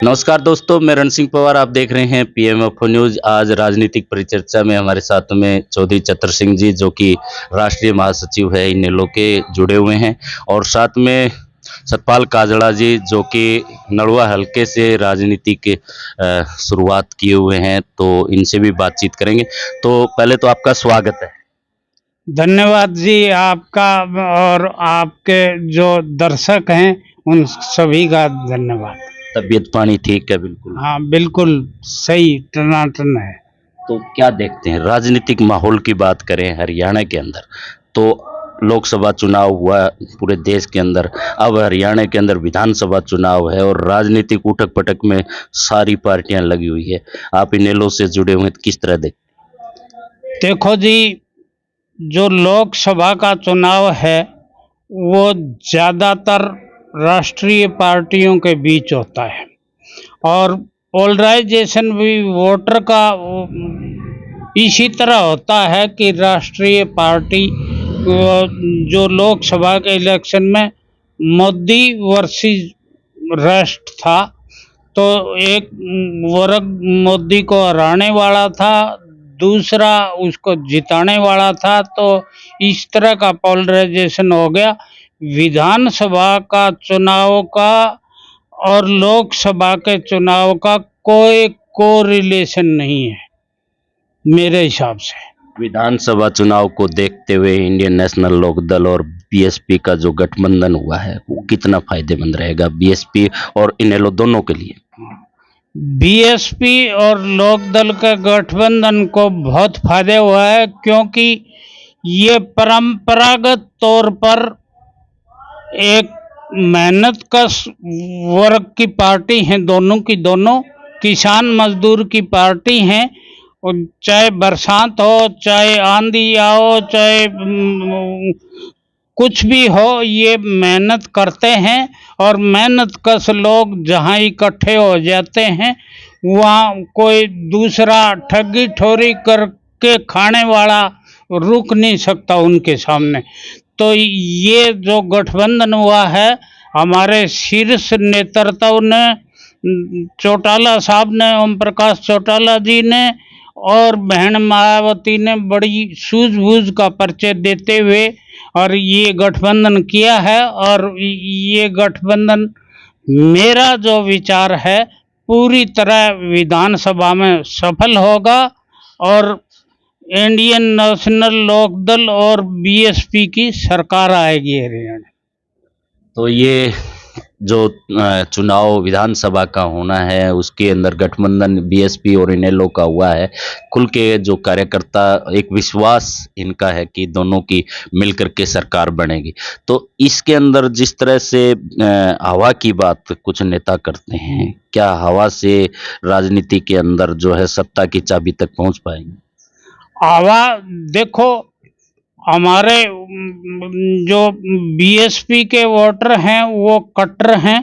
नमस्कार दोस्तों, मैं रण सिंह पवार। आप देख रहे हैं पीएमएफओ न्यूज। आज राजनीतिक परिचर्चा में हमारे साथ में चौधरी चतर सिंह जी, जो कि राष्ट्रीय महासचिव है इनेलो के, जुड़े हुए हैं, और साथ में सतपाल काजड़ा जी, जो कि नड़ुआ हलके से राजनीति के शुरुआत किए हुए हैं, तो इनसे भी बातचीत करेंगे। तो पहले तो आपका स्वागत है। धन्यवाद जी आपका, और आपके जो दर्शक हैं उन सभी का धन्यवाद। तबीयत पानी ठीक है? बिल्कुल। हाँ, बिल्कुल सही, टनाटन है। तो क्या देखते हैं राजनीतिक माहौल की बात करें हरियाणा के अंदर, तो लोकसभा चुनाव हुआ पूरे देश के अंदर, अब हरियाणा के अंदर विधानसभा चुनाव है और राजनीतिक उठक पटक में सारी पार्टियां लगी हुई है। आप इनेलो से जुड़े हुए हैं, तो किस तरह देखो जी, जो लोकसभा का चुनाव है वो ज़्यादातर राष्ट्रीय पार्टियों के बीच होता है, और पोलराइजेशन भी वोटर का इसी तरह होता है कि राष्ट्रीय पार्टी जो लोकसभा के इलेक्शन में मोदी वर्सेस राष्ट्र था, तो एक वर्ग मोदी को हराने वाला था, दूसरा उसको जिताने वाला था। तो इस तरह का पोलराइजेशन हो गया। विधानसभा का चुनाव का और लोकसभा के चुनाव का कोई कोरिलेशन नहीं है मेरे हिसाब से। विधानसभा चुनाव को देखते हुए इंडियन नेशनल लोकदल और बीएसपी का जो गठबंधन हुआ है, वो कितना फायदेमंद रहेगा बीएसपी और इनेलो दोनों के लिए? बीएसपी और लोकदल के गठबंधन को बहुत फायदे हुआ है, क्योंकि ये परंपरागत तौर पर एक मेहनत कश वर्ग की पार्टी है। दोनों की दोनों किसान मजदूर की पार्टी हैं, और चाहे बरसात हो, चाहे आंधी आओ, चाहे कुछ भी हो, ये मेहनत करते हैं। और मेहनत कश लोग जहाँ इकट्ठे हो जाते हैं, वहाँ कोई दूसरा ठगी ठोरी करके खाने वाला रुक नहीं सकता उनके सामने। तो ये जो गठबंधन हुआ है, हमारे शीर्ष नेतृत्व ने, चौटाला साहब ने, ओम प्रकाश चौटाला जी ने और बहन मायावती ने बड़ी सूझबूझ का परिचय देते हुए और ये गठबंधन किया है। और ये गठबंधन, मेरा जो विचार है, पूरी तरह विधानसभा में सफल होगा, और इंडियन नेशनल लोकदल और बीएसपी की सरकार आएगी हरियाणा। तो ये जो चुनाव विधानसभा का होना है, उसके अंदर गठबंधन बीएसपी और इनेलो का हुआ है। खुल के जो कार्यकर्ता, एक विश्वास इनका है कि दोनों की मिलकर के सरकार बनेगी। तो इसके अंदर जिस तरह से हवा की बात कुछ नेता करते हैं, क्या हवा से राजनीति के अंदर जो है सत्ता की चाबी तक पहुंच पाएंगे? हवा, देखो, हमारे जो बीएसपी के वोटर हैं वो कट्टर हैं,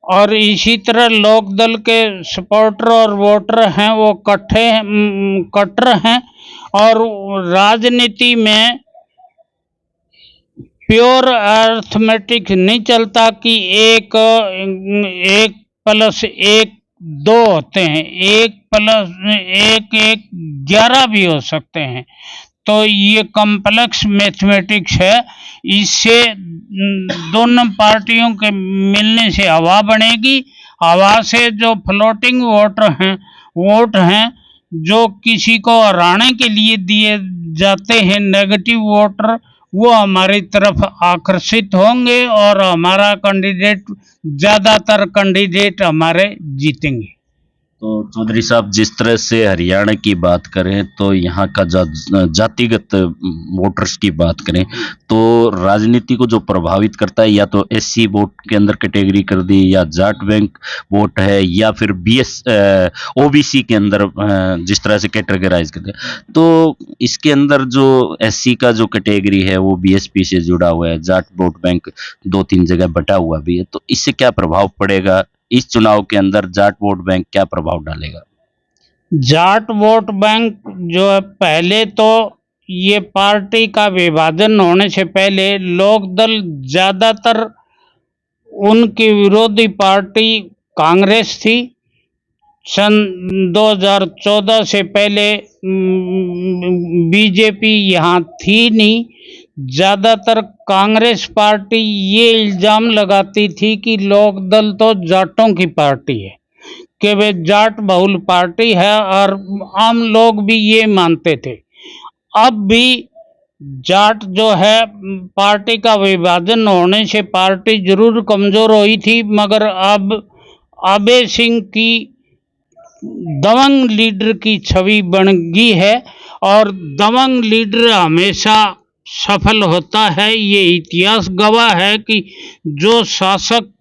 और इसी तरह लोकदल के सपोर्टर और वोटर हैं वो कट्टर हैं। और राजनीति में प्योर अर्थमेटिक नहीं चलता कि एक एक प्लस एक दो होते हैं, एक प्लस एक एक 11 भी हो सकते हैं। तो ये कॉम्प्लेक्स मैथमेटिक्स है। इससे दोनों पार्टियों के मिलने से हवा बनेगी। हवा से जो फ्लोटिंग वोट हैं, जो किसी को हराने के लिए दिए जाते हैं, नेगेटिव वोटर, वो हमारी तरफ आकर्षित होंगे और हमारा कैंडिडेट, ज़्यादातर कैंडिडेट हमारे जीतेंगे। तो चौधरी साहब, जिस तरह से हरियाणा की बात करें, तो यहाँ का जातिगत वोटर्स की बात करें, तो राजनीति को जो प्रभावित करता है, या तो एससी वोट के अंदर कैटेगरी कर दी, या जाट बैंक वोट है, या फिर ओबीसी के अंदर जिस तरह से कैटेगराइज कर दिया, तो इसके अंदर जो एससी का जो कैटेगरी है वो बीएसपी से जुड़ा हुआ है, जाट वोट बैंक 2-3 जगह बटा हुआ भी है। तो इससे क्या प्रभाव पड़ेगा इस चुनाव के अंदर? जाट वोट बैंक क्या प्रभाव डालेगा? जाट वोट बैंक जो है, पहले तो ये पार्टी का विभाजन होने से पहले लोकदल ज़्यादातर उनकी विरोधी पार्टी कांग्रेस थी। सन 2014 से पहले बीजेपी यहाँ थी नहीं। ज्यादातर कांग्रेस पार्टी ये इल्जाम लगाती थी कि लोक दल तो जाटों की पार्टी है, कि वे जाट बहुल पार्टी है, और आम लोग भी ये मानते थे। अब भी जाट जो है, पार्टी का विभाजन होने से पार्टी जरूर कमजोर हुई थी, मगर अब अभय सिंह की दबंग लीडर की छवि बन गई है, और दबंग लीडर हमेशा सफल होता है। ये इतिहास गवाह है कि जो शासक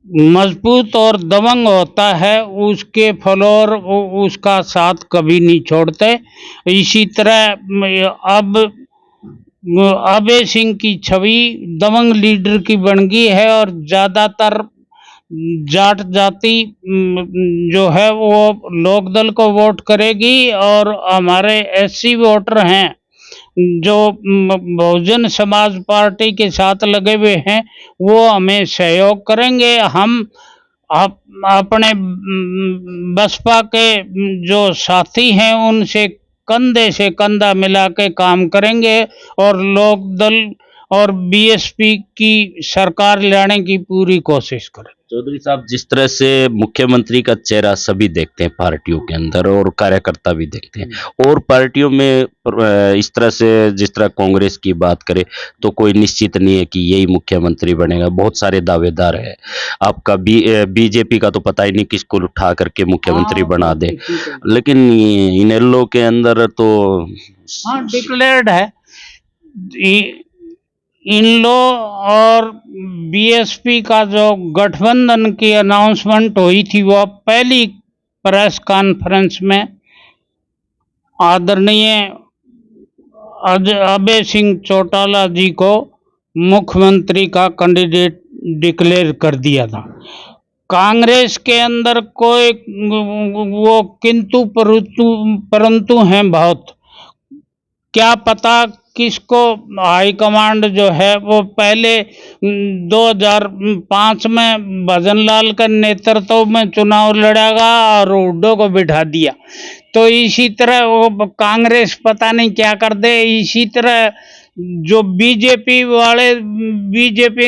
मजबूत और दबंग होता है उसके फलोर उसका साथ कभी नहीं छोड़ते। इसी तरह अब अभय सिंह की छवि दबंग लीडर की बन गई है, और ज्यादातर जाट जाति जो है वो लोकदल को वोट करेगी, और हमारे एससी वोटर हैं जो बहुजन समाज पार्टी के साथ लगे हुए हैं, वो हमें सहयोग करेंगे। हम अपने बसपा के जो साथी हैं उनसे कंधे से कंधा मिला के काम करेंगे, और लोकदल और बीएसपी की सरकार लाने की पूरी कोशिश करें। चौधरी साहब, जिस तरह से मुख्यमंत्री का चेहरा सभी देखते हैं पार्टियों के अंदर, और कार्यकर्ता भी देखते हैं, और पार्टियों में इस तरह से जिस तरह कांग्रेस की बात करें तो कोई निश्चित नहीं है कि यही मुख्यमंत्री बनेगा, बहुत सारे दावेदार है। आपका बीजेपी का तो पता ही नहीं किसको उठा करके मुख्यमंत्री बना दे, लेकिन इनेलो के अंदर तो हाँ डिक्लेयर्ड है। इन लो और बीएसपी का जो गठबंधन की अनाउंसमेंट हुई थी, वो पहली प्रेस कॉन्फ्रेंस में आदरणीय अभय सिंह चौटाला जी को मुख्यमंत्री का कैंडिडेट डिक्लेयर कर दिया था। कांग्रेस के अंदर कोई वो किंतु परंतु हैं बहुत। क्या पता किसको हाईकमांड जो है वो पहले 2005 में भजनलाल के नेतृत्व में चुनाव लड़ेगा और हुड्डो को बिठा दिया। तो इसी तरह वो कांग्रेस पता नहीं क्या कर दे। इसी तरह जो बीजेपी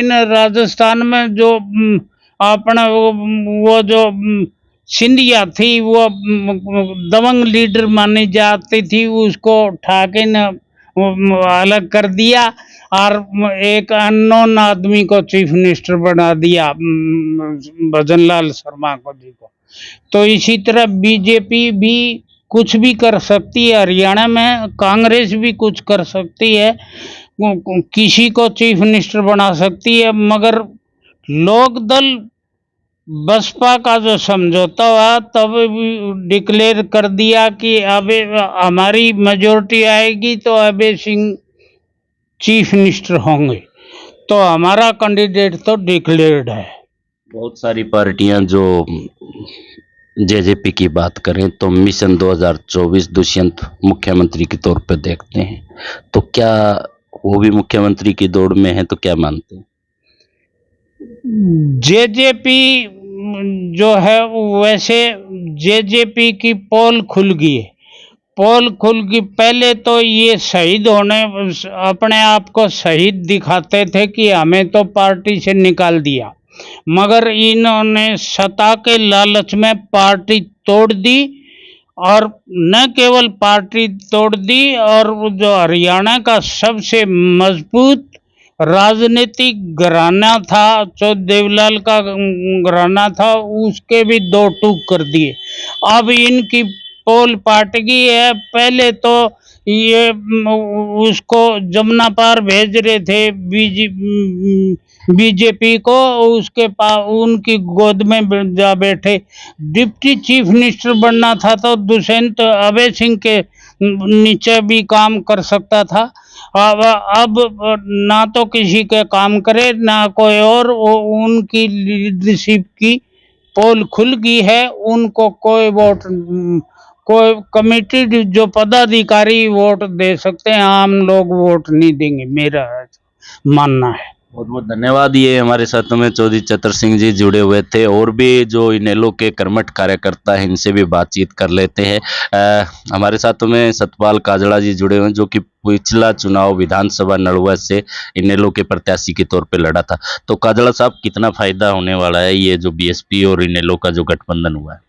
ने राजस्थान में जो अपना वो जो सिंधिया थी, वो दबंग लीडर मानी जाती थी, उसको ठाके ने अलग कर दिया और एक अननोन आदमी को चीफ मिनिस्टर बना दिया, भजनलाल शर्मा को जी को। तो इसी तरह बीजेपी भी कुछ भी कर सकती है, हरियाणा में कांग्रेस भी कुछ कर सकती है, किसी को चीफ मिनिस्टर बना सकती है, मगर लोकदल बसपा का जो समझौता हुआ तब डिक्लेयर कर दिया कि अब हमारी मेजोरिटी आएगी तो अभय सिंह चीफ मिनिस्टर होंगे। तो हमारा कैंडिडेट तो डिक्लेयर्ड है। बहुत सारी पार्टियां जो जेजेपी की बात करें तो मिशन 2024 दुष्यंत मुख्यमंत्री के तौर पर देखते हैं, तो क्या वो भी मुख्यमंत्री की दौड़ में है? तो क्या मानते हैं? जेजेपी जो है वैसे जेजेपी की पोल खुल गई है। पोल खुल गई, पहले तो ये शहीद होने अपने आप को शहीद दिखाते थे कि हमें तो पार्टी से निकाल दिया, मगर इन्होंने सत्ता के लालच में पार्टी तोड़ दी, और न केवल पार्टी तोड़ दी, और जो हरियाणा का सबसे मजबूत राजनीतिक घराना था, जो देवलाल का घराना था, उसके भी दो टूक कर दिए। अब इनकी पोल पाट गई है। पहले तो ये उसको जमुना पार भेज रहे थे बीजेपी को, उसके पास उनकी गोद में जा बैठे। डिप्टी चीफ मिनिस्टर बनना था तो दुष्यंत अभय सिंह के नीचे भी काम कर सकता था। अब ना तो किसी के काम करे ना कोई और, उनकी लीडरशिप की पोल खुल गई है। उनको कोई वोट, कोई कमिटी जो पदाधिकारी वोट दे सकते हैं, आम लोग वोट नहीं देंगे, मेरा मानना है। बहुत बहुत धन्यवाद। ये हमारे साथ में चौधरी चतर सिंह जी जुड़े हुए थे, और भी जो इनेलो के कर्मठ कार्यकर्ता हैं इनसे भी बातचीत कर लेते हैं। हमारे साथ में सतपाल काजड़ा जी जुड़े हुए हैं, जो कि पिछला चुनाव विधानसभा नड़ुआ से इनेलो के प्रत्याशी के तौर पे लड़ा था। तो काजड़ा साहब, कितना फायदा होने वाला है ये जो बीएसपी और इनेलो का जो गठबंधन हुआ है?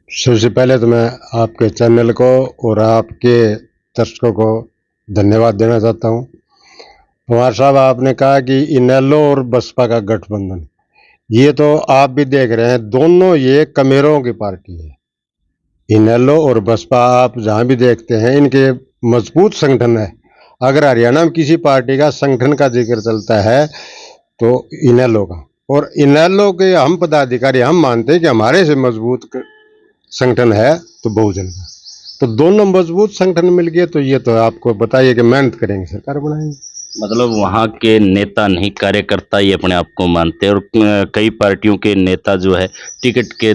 सबसे पहले तो मैं आपके चैनल को और आपके दर्शकों को धन्यवाद देना चाहता हूँ। कुमार साहब, आपने कहा कि इनेलो और बसपा का गठबंधन, ये तो आप भी देख रहे हैं, दोनों ये कमेरों की पार्टी है। इनेलो और बसपा आप जहाँ भी देखते हैं, इनके मजबूत संगठन है। अगर हरियाणा में किसी पार्टी का संगठन का जिक्र चलता है तो इनेलो का, और इनेलो के हम पदाधिकारी हम मानते हैं कि हमारे से मजबूत संगठन है तो बहुजन का। तो दोनों मजबूत संगठन मिल गए तो ये तो आपको बताइए कि मेहनत करेंगे, सरकार बनाएंगे। मतलब वहाँ के नेता नहीं, कार्यकर्ता ही अपने आप को मानते हैं, और कई पार्टियों के नेता जो है टिकट के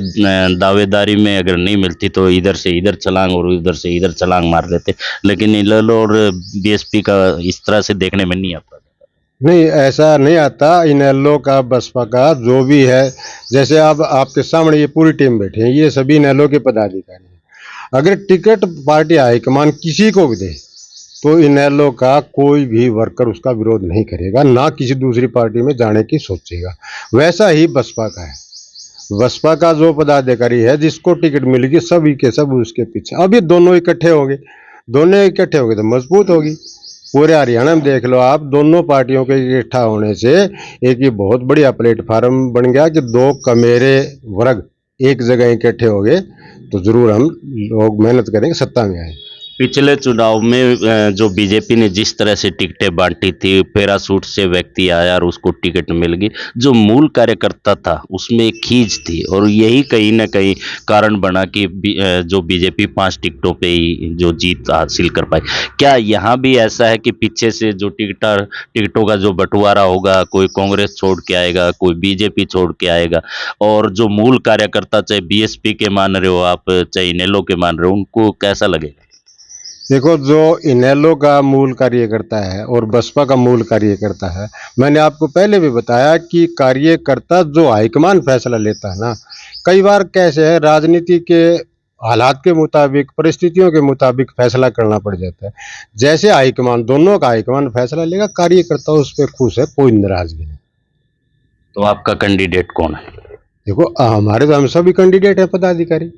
दावेदारी में अगर नहीं मिलती तो इधर से इधर छलांग और उधर से इधर छलांग मार देते। लेकिन इनेलो और बीएसपी का इस तरह से देखने में नहीं आता। नहीं, ऐसा नहीं आता। इनेलो का बसपा का जो भी है, जैसे अब आपके सामने ये पूरी टीम बैठी है, ये सभी इनेलो के पदाधिकारी हैं। अगर टिकट पार्टी हाईकमान किसी को भी दे तो इनेलो का कोई भी वर्कर उसका विरोध नहीं करेगा, ना किसी दूसरी पार्टी में जाने की सोचेगा। वैसा ही बसपा का है। बसपा का जो पदाधिकारी है, जिसको टिकट मिलेगी, सभी के सब उसके पीछे। अब ये दोनों इकट्ठे होंगे, दोनों इकट्ठे होंगे तो मजबूत होगी। पूरे हरियाणा में देख लो आप, दोनों पार्टियों के इकट्ठा होने से एक ये बहुत बढ़िया प्लेटफार्म बन गया कि दो कमेरे वर्ग एक जगह इकट्ठे हो गए तो जरूर हम लोग मेहनत करेंगे, सत्ता में आए। पिछले चुनाव में जो बीजेपी ने जिस तरह से टिकटें बांटी थी, पैराशूट से व्यक्ति आया और उसको टिकट मिल गई, जो मूल कार्यकर्ता था उसमें एक खींच थी, और यही कहीं ना कहीं कारण बना कि जो बीजेपी 5 टिकटों पे ही जो जीत हासिल कर पाई। क्या यहाँ भी ऐसा है कि पीछे से जो टिकटों का जो बंटवारा होगा, कोई कांग्रेस छोड़ के आएगा, कोई बीजेपी छोड़ के आएगा, और जो मूल कार्यकर्ता, चाहे बीएसपी के मान रहे हो आप, चाहे इनेलो के मान रहे हो, उनको कैसा लगेगा? देखो, जो इनेलो का मूल कार्यकर्ता है और बसपा का मूल कार्यकर्ता है, मैंने आपको पहले भी बताया कि कार्यकर्ता जो हाईकमान फैसला लेता है ना, कई बार कैसे है, राजनीति के हालात के मुताबिक, परिस्थितियों के मुताबिक फैसला करना पड़ जाता है। जैसे हाईकमान, दोनों का हाईकमान फैसला लेगा, कार्यकर्ता उस पर खुश है, कोई नाराजगी नहीं। तो आपका कैंडिडेट कौन है? देखो, हमारे तो हम सभी कैंडिडेट है पदाधिकारी,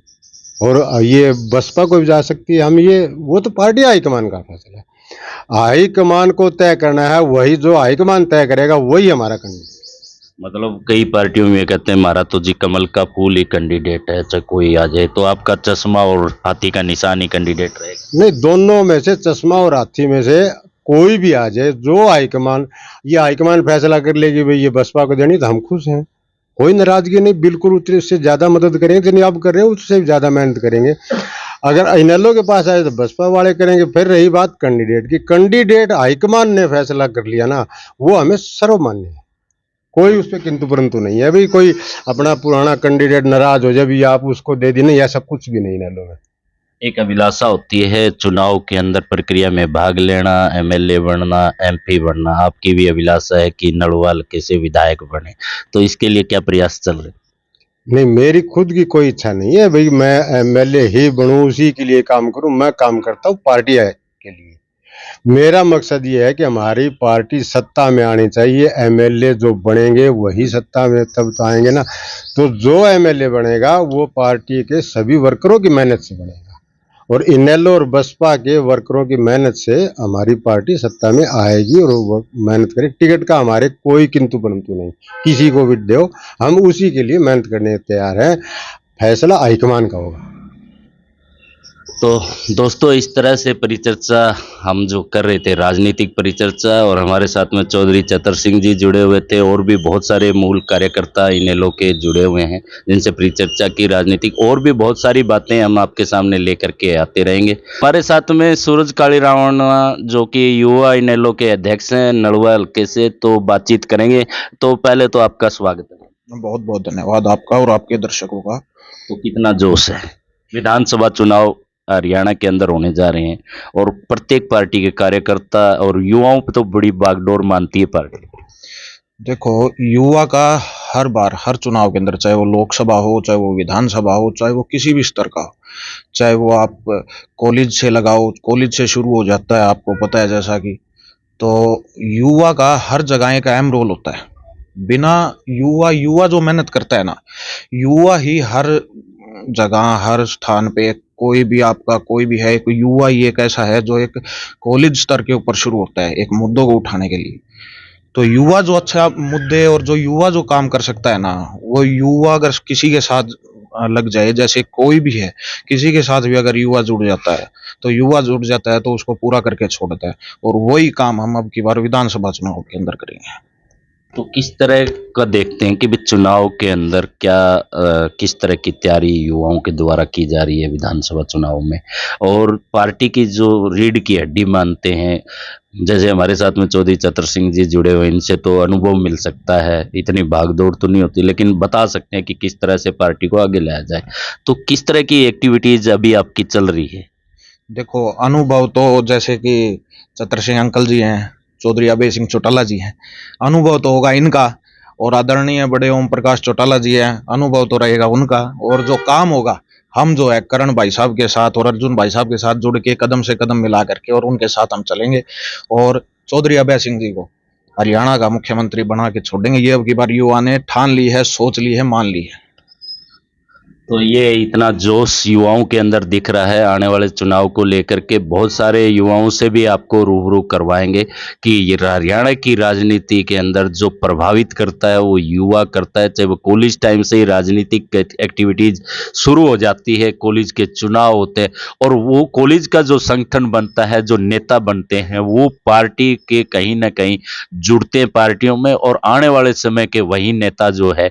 और ये बसपा को भी जा सकती है। हम ये, वो तो पार्टी हाईकमान का फैसला है। हाईकमान को तय करना है, वही जो हाईकमान तय करेगा वही हमारा कैंडिडेट। मतलब कई पार्टियों में ये कहते हैं हमारा तो जी कमल का फूल ही कैंडिडेट है, चाहे कोई आ जाए, तो आपका चश्मा और हाथी का निशान ही कैंडिडेट रहेगा? नहीं, दोनों में से, चश्मा और हाथी में से कोई भी आ जाए, जो हाईकमान, ये हाईकमान फैसला कर लेगी भाई ये बसपा को देनी, तो हम खुश हैं, कोई नाराजगी नहीं। बिल्कुल उतने उससे ज्यादा मदद करेंगे, जितनी आप कर रहे हैं उससे भी ज्यादा मेहनत करेंगे। अगर इनेलो के पास आए तो बसपा वाले करेंगे। फिर रही बात कैंडिडेट की, कैंडिडेट हाईकमान ने फैसला कर लिया ना, वो हमें सर्वमान्य है, कोई उस पर किंतु परंतु नहीं है। भाई कोई अपना पुराना कैंडिडेट नाराज हो जाए भी आप उसको दे दी, नहीं, ऐसा कुछ भी नहीं इनेलो में। एक अभिलाषा होती है चुनाव के अंदर प्रक्रिया में भाग लेना, एमएलए बनना, एमपी बनना। आपकी भी अभिलाषा है कि नड़वाल कैसे विधायक बने, तो इसके लिए क्या प्रयास चल रहे? नहीं, मेरी खुद की कोई इच्छा नहीं है भाई मैं एमएलए ही बनूं, उसी के लिए काम करूं। मैं काम करता हूं पार्टी के लिए। मेरा मकसद ये है कि हमारी पार्टी सत्ता में आनी चाहिए। एमएलए जो बनेंगे वही सत्ता में तब तो आएंगे ना। तो जो एमएलए बनेगा वो पार्टी के सभी वर्करों की मेहनत से बनेगा, और इनेलो और बसपा के वर्करों की मेहनत से हमारी पार्टी सत्ता में आएगी, और वो मेहनत करें। टिकट का हमारे कोई किंतु परंतु नहीं, किसी को भी दो, हम उसी के लिए मेहनत करने तैयार हैं। फैसला हाईकमान का होगा। तो दोस्तों, इस तरह से परिचर्चा हम जो कर रहे थे, राजनीतिक परिचर्चा, और हमारे साथ में चौधरी चतर सिंह जी जुड़े हुए थे, और भी बहुत सारे मूल कार्यकर्ता इनेलो के जुड़े हुए हैं जिनसे परिचर्चा की। राजनीतिक और भी बहुत सारी बातें हम आपके सामने लेकर के आते रहेंगे। हमारे साथ में सूरज काली रावण, जो कि युवा इनेलो के अध्यक्ष हैं नड़वा हल्के से, तो बातचीत करेंगे। तो पहले तो आपका स्वागत है। बहुत बहुत धन्यवाद आपका और आपके दर्शकों का। तो कितना जोश है? विधानसभा चुनाव हरियाणा के अंदर होने जा रहे हैं और प्रत्येक पार्टी के कार्यकर्ता और युवाओं पे तो बड़ी बागडोर मानती है पार्टी। देखो, युवा का हर बार हर चुनाव के अंदर, चाहे वो लोकसभा हो, चाहे वो विधानसभा हो, चाहे वो किसी भी स्तर का हो, चाहे वो आप कॉलेज से लगाओ, कॉलेज से शुरू हो जाता है, आपको पता है जैसा कि, तो युवा का हर जगह एक अहम रोल होता है। बिना युवा जो मेहनत करता है ना, युवा ही हर जगह हर स्थान पे, कोई भी आपका कोई भी है, एक युवा ही एक ऐसा है जो एक कॉलेज स्तर के ऊपर शुरू होता है एक मुद्दों को उठाने के लिए। तो युवा जो अच्छा मुद्दे और जो युवा जो काम कर सकता है ना, वो युवा अगर किसी के साथ लग जाए, जैसे कोई भी है, किसी के साथ भी अगर युवा जुड़ जाता है, तो युवा जुड़ जाता है तो उसको पूरा करके छोड़ता है। और वही काम हम अब की बार विधानसभा चुनाव के अंदर करेंगे। तो किस तरह का देखते हैं कि भी चुनाव के अंदर क्या किस तरह की तैयारी युवाओं के द्वारा की जा रही है विधानसभा चुनाव में, और पार्टी की जो रीढ़ की हड्डी मानते हैं, जैसे हमारे साथ में चौधरी चतर सिंह जी जुड़े हुए, इनसे तो अनुभव मिल सकता है, इतनी भागदौड़ तो नहीं होती, लेकिन बता सकते हैं कि किस तरह से पार्टी को आगे लाया जाए। तो किस तरह की एक्टिविटीज अभी आपकी चल रही है? देखो, अनुभव तो जैसे कि चतर सिंह अंकल जी हैं, चौधरी अभय सिंह चौटाला जी हैं, अनुभव तो होगा इनका, और आदरणीय बड़े ओम प्रकाश चौटाला जी हैं, अनुभव तो रहेगा उनका। और जो काम होगा, हम जो है करण भाई साहब के साथ और अर्जुन भाई साहब के साथ जुड़ के कदम से कदम मिला करके और उनके साथ हम चलेंगे, और चौधरी अभय सिंह जी को हरियाणा का मुख्यमंत्री बना के छोड़ेंगे। ये अब की बार युवा ने ठान ली है, सोच ली है, मान ली है। तो ये इतना जोश युवाओं के अंदर दिख रहा है, आने वाले चुनाव को लेकर के बहुत सारे युवाओं से भी आपको रूबरू करवाएंगे कि ये हरियाणा की राजनीति के अंदर जो प्रभावित करता है वो युवा करता है। चाहे वो कॉलेज टाइम से ही राजनीतिक एक्टिविटीज शुरू हो जाती है, कॉलेज के चुनाव होते हैं और वो कॉलेज का जो संगठन बनता है, जो नेता बनते हैं, वो पार्टी के कहीं ना कहीं जुड़ते हैं पार्टियों में, और आने वाले समय के वही नेता जो है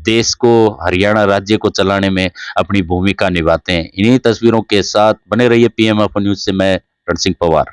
देश को, हरियाणा राज्य को चलाने में अपनी भूमिका निभाते हैं। इन्हीं तस्वीरों के साथ बने रहिए पीएम न्यूज से। मैं रण सिंह पवार।